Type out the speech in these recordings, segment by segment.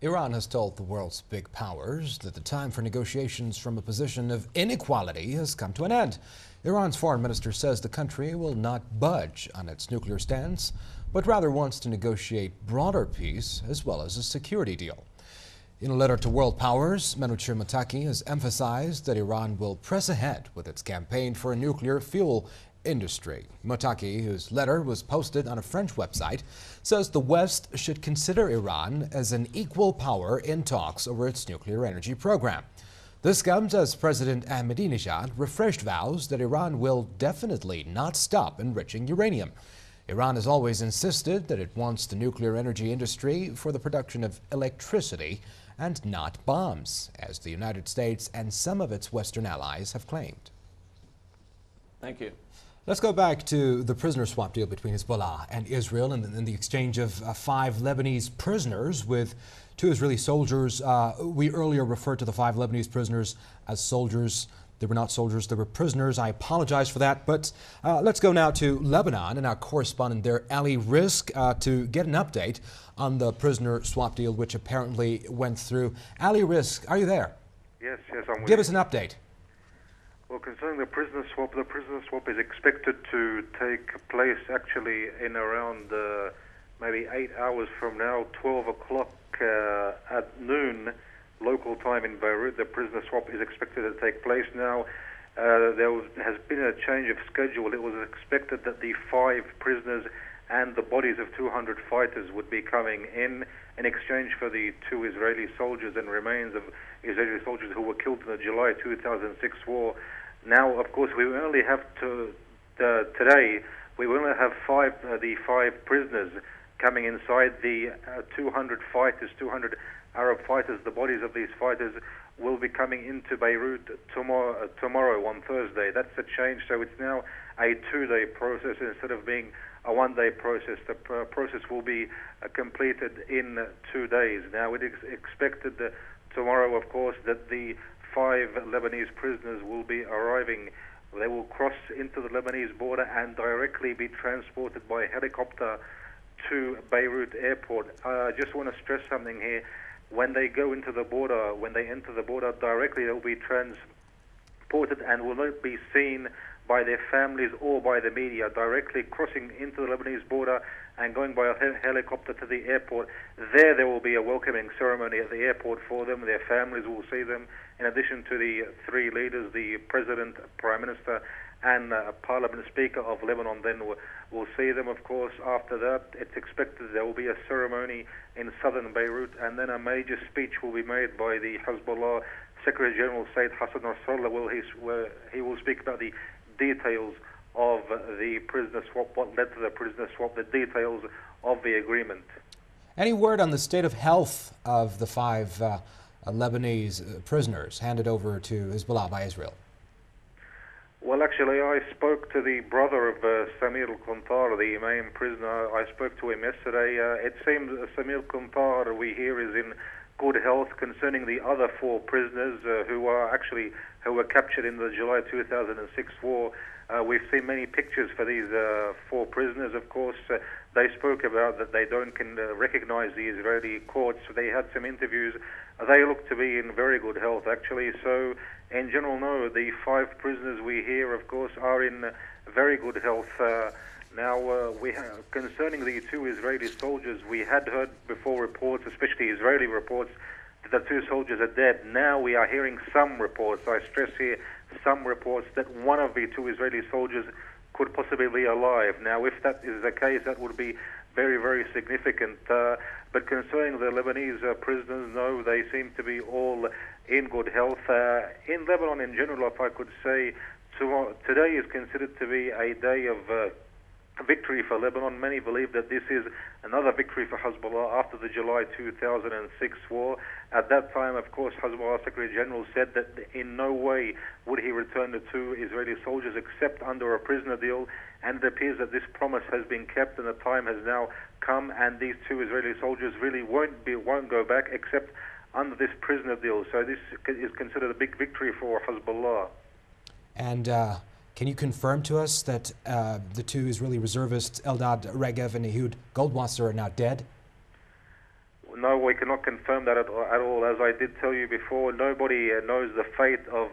Iran has told the world's big powers that the time for negotiations from a position of inequality has come to an end. Iran's foreign minister says the country will not budge on its nuclear stance, but rather wants to negotiate broader peace as well as a security deal. In a letter to world powers, Menachem Mottaki has emphasized that Iran will press ahead with its campaign for a nuclear fuel industry. Mottaki, whose letter was posted on a French website, says the West should consider Iran as an equal power in talks over its nuclear energy program. This comes as President Ahmadinejad refreshed vows that Iran will definitely not stop enriching uranium. Iran has always insisted that it wants the nuclear energy industry for the production of electricity and not bombs, as the United States and some of its Western allies have claimed. Thank you. Let's go back to the prisoner swap deal between Hezbollah and Israel and the exchange of 5 Lebanese prisoners with 2 Israeli soldiers. We earlier referred to the 5 Lebanese prisoners as soldiers. They were not soldiers, they were prisoners. I apologize for that. But let's go now to Lebanon and our correspondent there, Ali Rizk, to get an update on the prisoner swap deal, which apparently went through. Ali Rizk, are you there? Yes, I'm with Give you. us an update. Well, concerning the prisoner swap is expected to take place actually in around maybe 8 hours from now, 12 o'clock at noon, local time in Beirut. The prisoner swap is expected to take place now. There has been a change of schedule. It was expected that the 5 prisoners and the bodies of 200 fighters would be coming in exchange for the 2 Israeli soldiers and remains of Israeli soldiers who were killed in the July 2006 war. Now, of course, we only have today, we only have the 5 prisoners coming inside. The 200 fighters, 200 Arab fighters, the bodies of these fighters will be coming into Beirut tomorrow on Thursday. That's a change, so it's now a 2-day process instead of being a 1-day process. The process will be completed in 2 days. Now, it is expected tomorrow, of course, that the 5 Lebanese prisoners will be arriving. They will cross into the Lebanese border and directly be transported by helicopter to Beirut airport. I just want to stress something here. When they go into the border, when they enter the border directly, they'll be transported and will not be seen by their families or by the media, directly crossing into the Lebanese border and going by a helicopter to the airport. There will be a welcoming ceremony at the airport for them. Their families will see them, in addition to the 3 leaders, the President, Prime Minister, and Parliament Speaker of Lebanon. Then we'll see them, of course. After that, it's expected there will be a ceremony in southern Beirut, and then a major speech will be made by the Hezbollah Secretary General Said Hassan Nasrallah, where he will speak about the details of the prisoner swap, what led to the prisoner swap, the details of the agreement. Any word on the state of health of the 5 Lebanese prisoners handed over to Hezbollah by Israel? Well, actually, I spoke to the brother of Samir al-Qantar, the main prisoner. I spoke to him yesterday. It seems Samir al-Qantar, we hear, is in good health. Concerning the other 4 prisoners who were captured in the July 2006 war, we've seen many pictures for these 4 prisoners. Of course, they spoke about that they don't recognize the Israeli courts. They had some interviews. They look to be in very good health, actually. So, in general, no, the 5 prisoners we hear, of course, are in very good health. Now, concerning the 2 Israeli soldiers, we had heard before reports, especially Israeli reports, that the 2 soldiers are dead. Now we are hearing some reports, I stress here, some reports that one of the 2 Israeli soldiers could possibly be alive. Now, if that is the case, that would be very, very significant. But concerning the Lebanese prisoners, no, they seem to be all in good health. In Lebanon in general, if I could say, today is considered to be a day of victory for Lebanon. Many believe that this is another victory for Hezbollah after the July 2006 war. At that time, of course, Hezbollah Secretary General said that in no way would he return the 2 Israeli soldiers except under a prisoner deal, and it appears that this promise has been kept and the time has now come, and these 2 Israeli soldiers really won't go back except under this prisoner deal. So this is considered a big victory for Hezbollah. And can you confirm to us that the 2 Israeli reservists, Eldad Regev and Ehud Goldwasser, are now dead? no, we cannot confirm that at all. As I did tell you before, nobody knows the fate of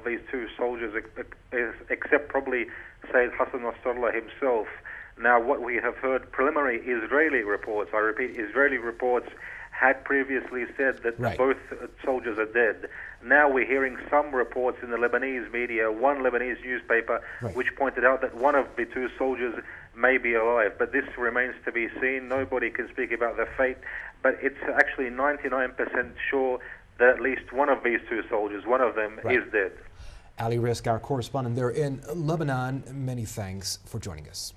these two soldiers except probably Sayyid Hassan Nasrallah himself. Now, what we have heard, preliminary Israeli reports, I repeat, Israeli reports had previously said that both soldiers are dead. Now we're hearing some reports in the Lebanese media, one Lebanese newspaper, which pointed out that one of the two soldiers may be alive. But this remains to be seen. Nobody can speak about their fate. But it's actually 99% sure that at least one of these two soldiers, one of them, is dead. Ali Rizk, our correspondent there in Lebanon, many thanks for joining us.